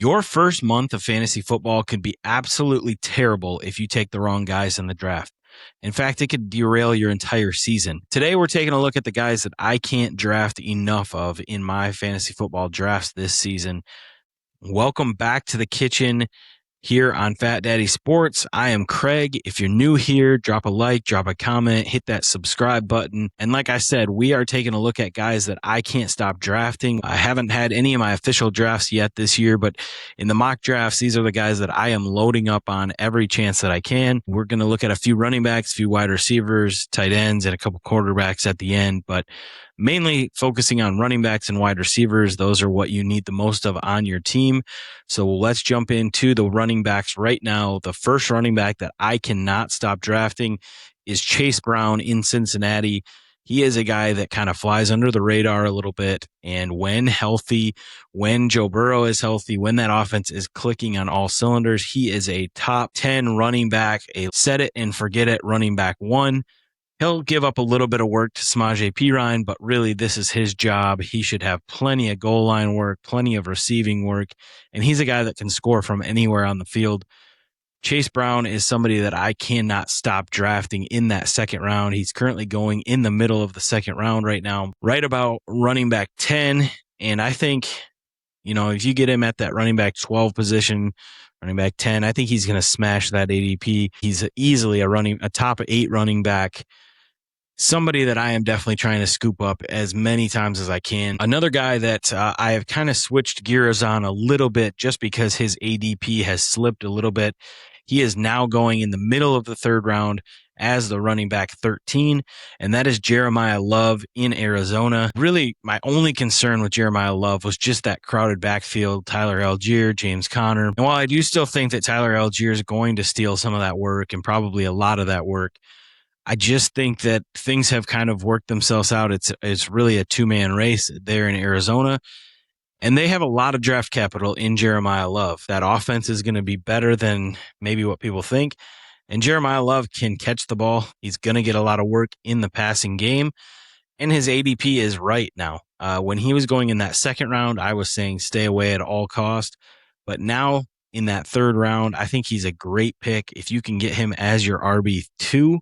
Your first month of fantasy football could be absolutely terrible if you take the wrong guys in the draft. In fact, it could derail your entire season. Today, we're taking a look at the guys that I can't draft enough of in my fantasy football drafts this season. Welcome back to the kitchen here on Fat Daddy Sports. I am Craig. If you're new here, drop a like, drop a comment, hit that subscribe button. And like I said, we are taking a look at guys that I can't stop drafting. I haven't had any of my official drafts yet this year, but in the mock drafts, these are the guys that I am loading up on every chance that I can. We're going to look at a few running backs, a few wide receivers, tight ends, and a couple quarterbacks at the end, but mainly focusing on running backs and wide receivers. Those are what you need the most of on your team. So let's jump into the running backs right now. The first running back that I cannot stop drafting is Chase Brown in Cincinnati. He is a guy that kind of flies under the radar a little bit. And when healthy, when Joe Burrow is healthy, when that offense is clicking on all cylinders, he is a top 10 running back, a set it and forget it running back one. He'll give up a little bit of work to Samaje Perine, but really this is his job. He should have plenty of goal line work, plenty of receiving work, and he's a guy that can score from anywhere on the field. Chase Brown is somebody that I cannot stop drafting in that second round. He's currently going in the middle of the second round right now, right about running back 10. And I think, if you get him at that running back 12 position, running back 10, I think he's going to smash that ADP. He's easily a top 8 running back. Somebody that I am definitely trying to scoop up as many times as I can. Another guy that I have kind of switched gears on a little bit just because his ADP has slipped a little bit. He is now going in the middle of the third round as the running back 13, and that is Jeremiah Love in Arizona. Really, my only concern with Jeremiah Love was just that crowded backfield, Tyler Algier, James Conner. And while I do still think that Tyler Algier is going to steal some of that work and probably a lot of that work, I just think that things have kind of worked themselves out. It's really a two-man race there in Arizona, and they have a lot of draft capital in Jeremiah Love. That offense is going to be better than maybe what people think, and Jeremiah Love can catch the ball. He's going to get a lot of work in the passing game, and his ADP is right now. When he was going in that second round, I was saying stay away at all cost, but now in that third round, I think he's a great pick. If you can get him as your RB2,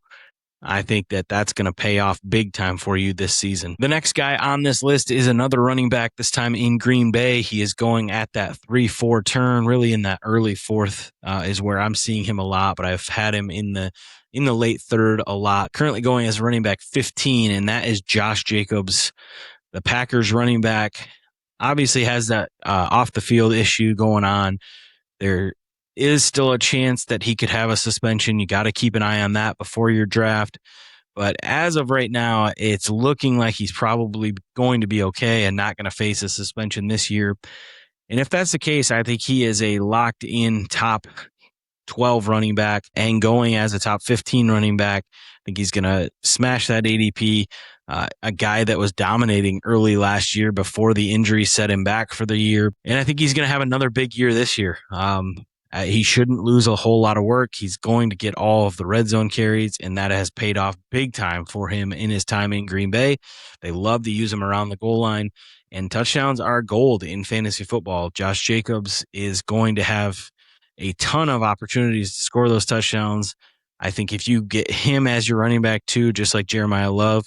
I think that that's going to pay off big time for you this season. The next guy on this list is another running back, this time in Green Bay. He is going at that 3-4 turn, really in that early fourth is where I'm seeing him a lot, but I've had him in the late third a lot. Currently going as running back 15, and that is Josh Jacobs. The Packers running back obviously has that off the field issue going on. There is still a chance that he could have a suspension. You got to keep an eye on that before your draft. But as of right now, it's looking like he's probably going to be okay and not going to face a suspension this year. And if that's the case, I think he is a locked-in top 12 running back and going as a top 15 running back. I think he's going to smash that ADP. A guy that was dominating early last year before the injury set him back for the year. And I think he's going to have another big year this year. He shouldn't lose a whole lot of work. He's going to get all of the red zone carries, and that has paid off big time for him in his time in Green Bay. They love to use him around the goal line, and touchdowns are gold in fantasy football. Josh Jacobs is going to have a ton of opportunities to score those touchdowns. I think if you get him as your running back too, just like Jeremiah Love,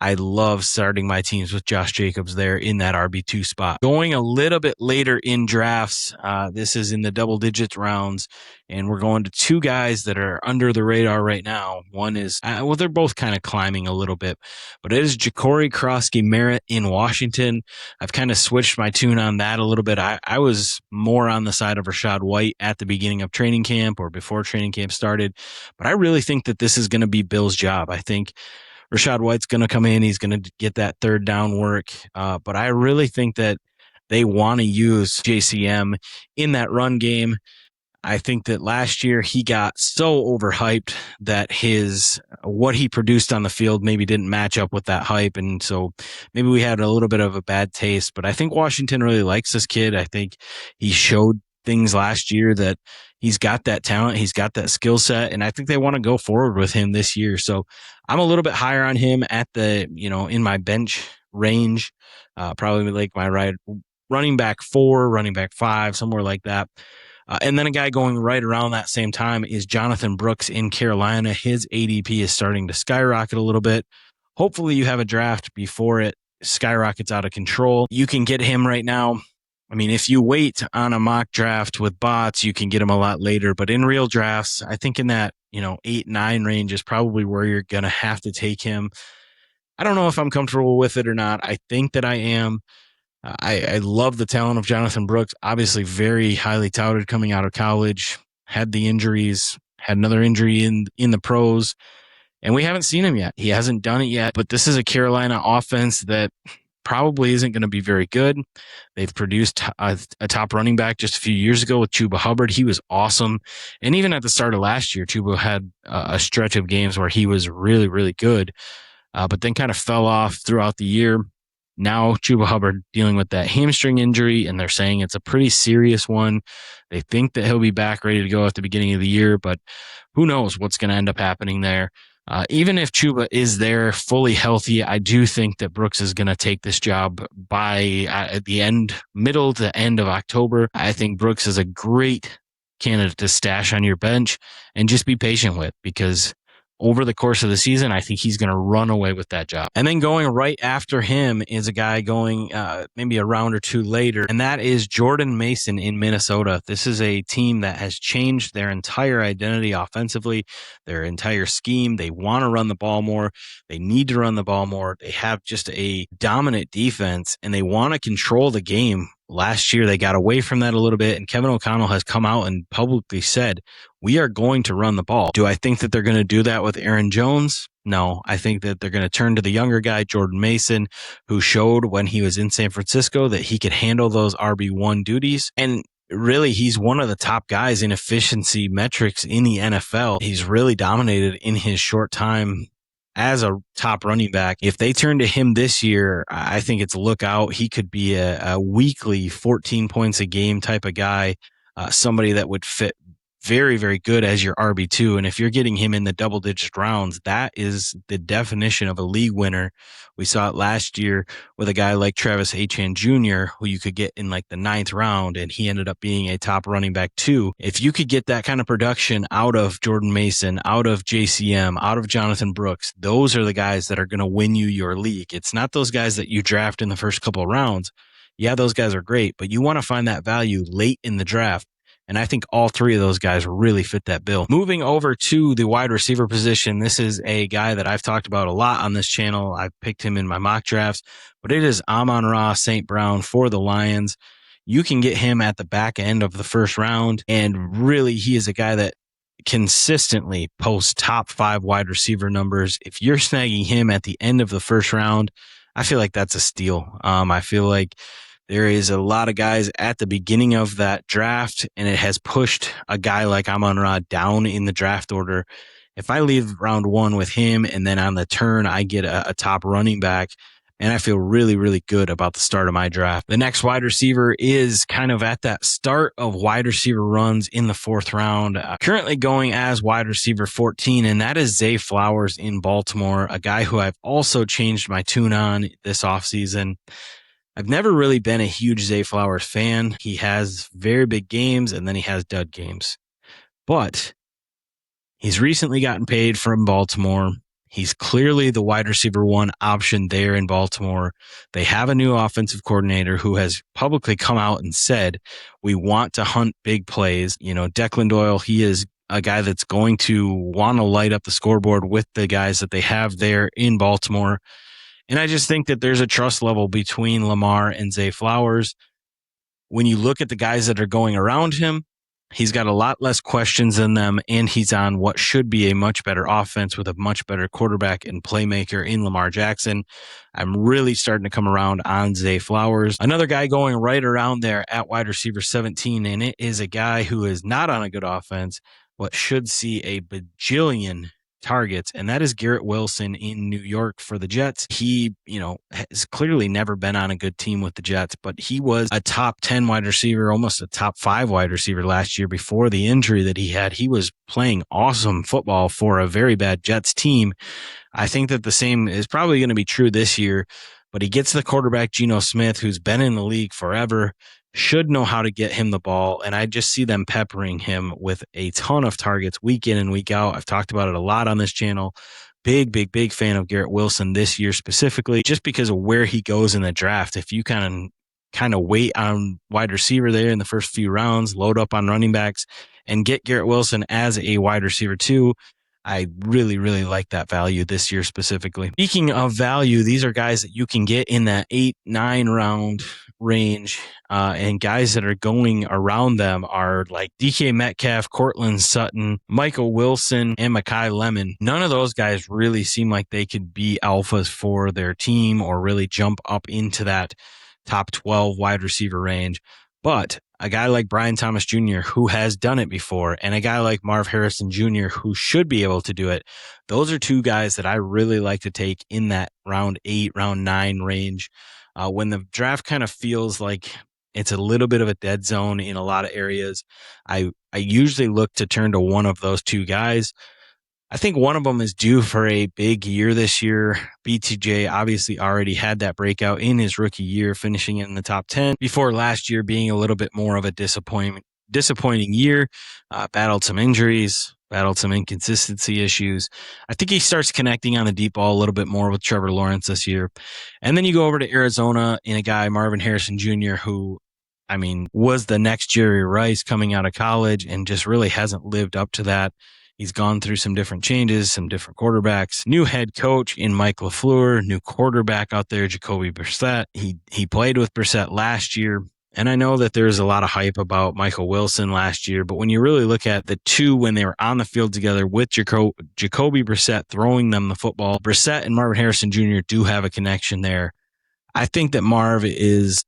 I love starting my teams with Josh Jacobs there in that RB2 spot. Going a little bit later in drafts, this is in the double digits rounds, and we're going to two guys that are under the radar right now. One is, they're both kind of climbing a little bit, but it is Jacory Croskey-Merritt in Washington. I've kind of switched my tune on that a little bit. I was more on the side of Rachaad White at the beginning of training camp or before training camp started, but I really think that this is going to be Bill's job. I think Rachaad White's going to come in. He's going to get that third down work. But I really think that they want to use JCM in that run game. I think that last year he got so overhyped that what he produced on the field maybe didn't match up with that hype. And so maybe we had a little bit of a bad taste. But I think Washington really likes this kid. I think he showed things last year that he's got that talent, he's got that skill set, and I think they want to go forward with him this year. So I'm a little bit higher on him at the, in my bench range, probably like my running back 4, running back 5, somewhere like that. And then a guy going right around that same time is Jonathan Brooks in Carolina. His ADP is starting to skyrocket a little bit. Hopefully you have a draft before it skyrockets out of control. You can get him right now. I mean, if you wait on a mock draft with bots, you can get him a lot later. But in real drafts, I think in that 8-9 range is probably where you're going to have to take him. I don't know if I'm comfortable with it or not. I think that I am. I love the talent of Jonathan Brooks. Obviously, very highly touted coming out of college. Had the injuries, had another injury in the pros, and we haven't seen him yet. He hasn't done it yet. But this is a Carolina offense that probably isn't going to be very good. They've produced a top running back just a few years ago with Chuba Hubbard. He was awesome. And even at the start of last year, Chuba had a stretch of games where he was really, really good, but then kind of fell off throughout the year. Now Chuba Hubbard dealing with that hamstring injury, and they're saying it's a pretty serious one. They think that he'll be back ready to go at the beginning of the year, but who knows what's going to end up happening there. Even if Chuba is there fully healthy, I do think that Brooks is going to take this job by at the middle to end of October. I think Brooks is a great candidate to stash on your bench and just be patient with, because over the course of the season, I think he's going to run away with that job. And then going right after him is a guy going maybe a round or two later, and that is Jordan Mason in Minnesota. This is a team that has changed their entire identity offensively, their entire scheme. They want to run the ball more. They need to run the ball more. They have just a dominant defense, and they want to control the game. Last year, they got away from that a little bit, and Kevin O'Connell has come out and publicly said, we are going to run the ball. Do I think that they're going to do that with Aaron Jones? No, I think that they're going to turn to the younger guy, Jordan Mason, who showed when he was in San Francisco that he could handle those RB1 duties. And really, he's one of the top guys in efficiency metrics in the NFL. He's really dominated in his short time as a top running back. If they turn to him this year, I think it's look out. He could be a weekly 14 points a game type of guy, somebody that would fit very, very good as your RB2. And if you're getting him in the double digit rounds, that is the definition of a league winner. We saw it last year with a guy like Travis Etienne Jr., who you could get in like the 9th round, and he ended up being a top running back too. If you could get that kind of production out of Jordan Mason, out of JCM, out of Jonathan Brooks, those are the guys that are going to win you your league. It's not those guys that you draft in the first couple of rounds. Yeah, those guys are great, but you want to find that value late in the draft. And I think all three of those guys really fit that bill. Moving over to the wide receiver position, this is a guy that I've talked about a lot on this channel. I've picked him in my mock drafts, but it is Amon-Ra St. Brown for the Lions. You can get him at the back end of the first round, and really he is a guy that consistently posts top 5 wide receiver numbers. If you're snagging him at the end of the first round, I feel like that's a steal. I feel like there is a lot of guys at the beginning of that draft, and it has pushed a guy like Amon-Ra down in the draft order. If I leave round 1 with him, and then on the turn I get a top running back, and I feel really, really good about the start of my draft. The next wide receiver is kind of at that start of wide receiver runs in the 4th round, currently going as wide receiver 14, and that is Zay Flowers in Baltimore, a guy who I've also changed my tune on this offseason. I've never really been a huge Zay Flowers fan. He has very big games, and then he has dud games. But he's recently gotten paid from Baltimore. He's clearly the wide receiver 1 option there in Baltimore. They have a new offensive coordinator who has publicly come out and said, we want to hunt big plays. Declan Doyle, he is a guy that's going to want to light up the scoreboard with the guys that they have there in Baltimore. And I just think that there's a trust level between Lamar and Zay Flowers. When you look at the guys that are going around him, he's got a lot less questions than them, and he's on what should be a much better offense with a much better quarterback and playmaker in Lamar Jackson. I'm really starting to come around on Zay Flowers. Another guy going right around there at wide receiver 17, and it is a guy who is not on a good offense, but should see a bajillion targets, and that is Garrett Wilson in New York for the Jets. He, has clearly never been on a good team with the Jets, but he was a top 10 wide receiver, almost a top 5 wide receiver last year before the injury that he had. He was playing awesome football for a very bad Jets team. I think that the same is probably going to be true this year. but he gets the quarterback, Geno Smith, who's been in the league forever, should know how to get him the ball. And I just see them peppering him with a ton of targets week in and week out. I've talked about it a lot on this channel. Big fan of Garrett Wilson this year specifically, just because of where he goes in the draft. If you kind of wait on wide receiver there in the first few rounds, load up on running backs, and get Garrett Wilson as a wide receiver too, I really like that value this year specifically. Speaking of value, these are guys that you can get in that 8-9 round range, and guys that are going around them are like DK Metcalf, Cortland Sutton, Michael Wilson, and Mekhi Lemon. None of those guys really seem like they could be alphas for their team or really jump up into that top 12 wide receiver range. But a guy like Brian Thomas Jr., who has done it before, and a guy like Marvin Harrison Jr., who should be able to do it, those are two guys that I really like to take in that round 8, round 9 range. When the draft kind of feels like it's a little bit of a dead zone in a lot of areas, I usually look to turn to one of those two guys. I think one of them is due for a big year this year. BTJ obviously already had that breakout in his rookie year, finishing in the top 10 before last year being a little bit more of a disappointing year. Battled some injuries, battled some inconsistency issues. I think he starts connecting on the deep ball a little bit more with Trevor Lawrence this year. And then you go over to Arizona in a guy, Marvin Harrison Jr., who, I mean, was the next Jerry Rice coming out of college and just really hasn't lived up to that. He's gone through some different changes, some different quarterbacks, new head coach in Mike LaFleur, new quarterback out there, Jacoby Brissett. He played with Brissett last year. And I know that there's a lot of hype about Michael Wilson last year, but when you really look at the two when they were on the field together with Jacoby Brissett throwing them the football, Brissett and Marvin Harrison Jr. do have a connection there. I think that Marv is,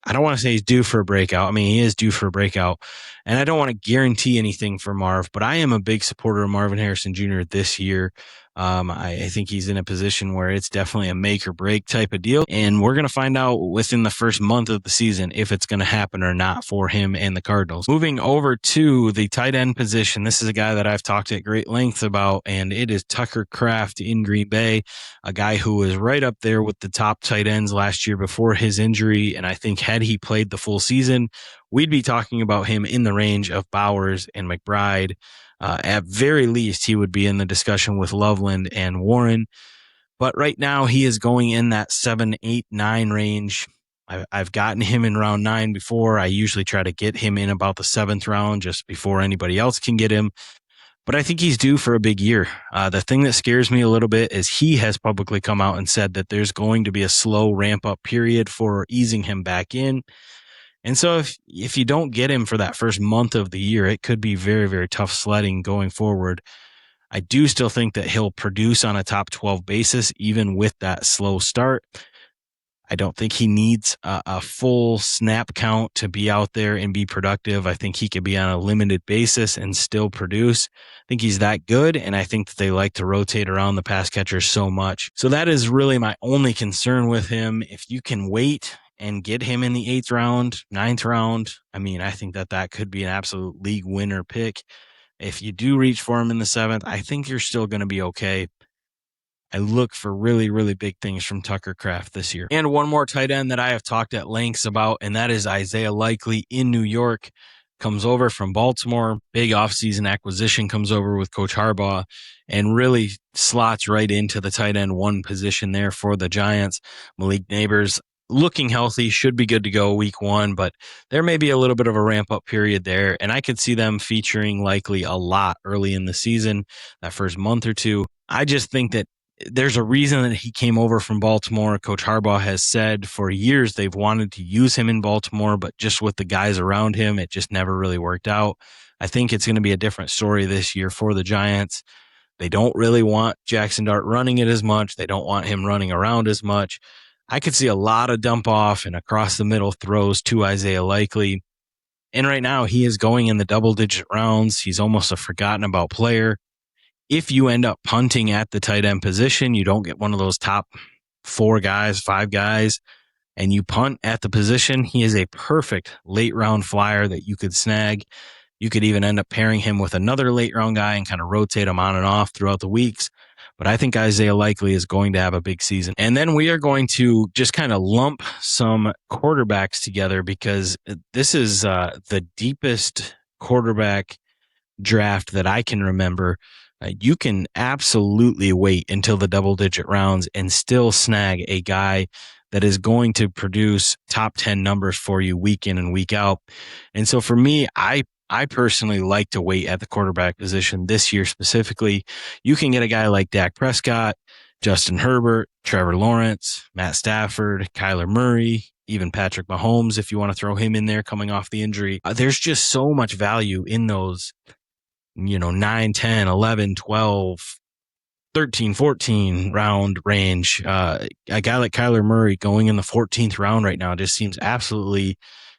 I don't want to say he's due for a breakout. I mean, he is due for a breakout. And I don't want to guarantee anything for Marv, but I am a big supporter of Marvin Harrison Jr. this year. I think he's in a position where it's definitely a make or break type of deal. And we're going to find out within the first month of the season if it's going to happen or not for him and the Cardinals. Moving over to the tight end position, this is a guy that I've talked at great length about, and it is Tucker Kraft in Green Bay, a guy who was right up there with the top tight ends last year before his injury. And I think had he played the full season, we'd be talking about him in the range of Bowers and McBride. At very least, he would be in the discussion with Loveland and Warren. But right now, he is going in that 7, 8, 9 range. I've gotten him in round 9 before. I usually try to get him in about the 7th round just before anybody else can get him. But I think he's due for a big year. The thing that scares me a little bit is he has publicly come out and said that there's going to be a slow ramp-up period for easing him back in. And so if you don't get him for that first month of the year, it could be very, very tough sledding going forward. I do still think that he'll produce on a top 12 basis, even with that slow start. I don't think he needs a full snap count to be out there and be productive. I think he could be on a limited basis and still produce. I think he's that good, and I think that they like to rotate around the pass catchers so much. So that is really my only concern with him. If you can wait and get him in the 8th round, 9th round, I mean, I think that could be an absolute league winner pick. If you do reach for him in the 7th, I think you're still going to be okay. I look for really, really big things from Tucker Kraft this year. And one more tight end that I have talked at lengths about, and that is Isaiah Likely in New York. Comes over from Baltimore. Big offseason acquisition, comes over with Coach Harbaugh and really slots right into the tight end 1 position there for the Giants. Malik Neighbors looking healthy, should be good to go week 1, but there may be a little bit of a ramp-up period there, and I could see them featuring Likely a lot early in the season, that first month or two. I just think that there's a reason that he came over from Baltimore. Coach Harbaugh has said for years they've wanted to use him in Baltimore, but just with the guys around him, it just never really worked out. I think it's going to be a different story this year for the Giants. They don't really want Jackson Dart running it as much. They don't want him running around as much. I could see a lot of dump off and across the middle throws to Isaiah Likely. And right now he is going in the double-digit rounds. He's almost a forgotten about player. If you end up punting at the tight end position, you don't get one of those top 4 guys, 5 guys, and you punt at the position, he is a perfect late round flyer that you could snag. You could even end up pairing him with another late round guy and kind of rotate him on and off throughout the weeks. but I think Isaiah Likely is going to have a big season. And then we are going to just kind of lump some quarterbacks together because this is the deepest quarterback draft that I can remember. You can absolutely wait until the double-digit rounds and still snag a guy that is going to produce top 10 numbers for you week in and week out. And so for me, I personally like to wait at the quarterback position this year specifically. You can get a guy like Dak Prescott, Justin Herbert, Trevor Lawrence, Matt Stafford, Kyler Murray, even Patrick Mahomes, if you want to throw him in there coming off the injury. There's just so much value in those 9, 10, 11, 12, 13, 14 round range. A guy like Kyler Murray going in the 14th round right now just seems absolutely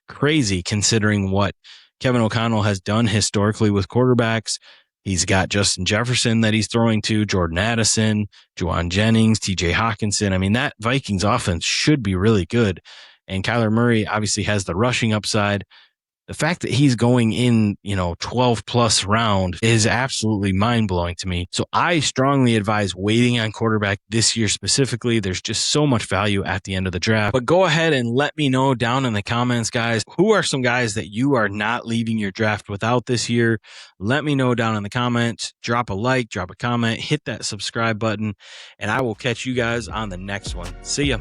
crazy considering what Kevin O'Connell has done historically with quarterbacks. He's got Justin Jefferson that he's throwing to, Jordan Addison, Juwan Jennings, TJ Hawkinson. I mean, that Vikings offense should be really good. And Kyler Murray obviously has the rushing upside. The fact that he's going in, 12 plus round is absolutely mind blowing to me. So I strongly advise waiting on quarterback this year specifically. There's just so much value at the end of the draft. But go ahead and let me know down in the comments, guys, who are some guys that you are not leaving your draft without this year? Let me know down in the comments. Drop a like, drop a comment, hit that subscribe button, and I will catch you guys on the next one. See ya.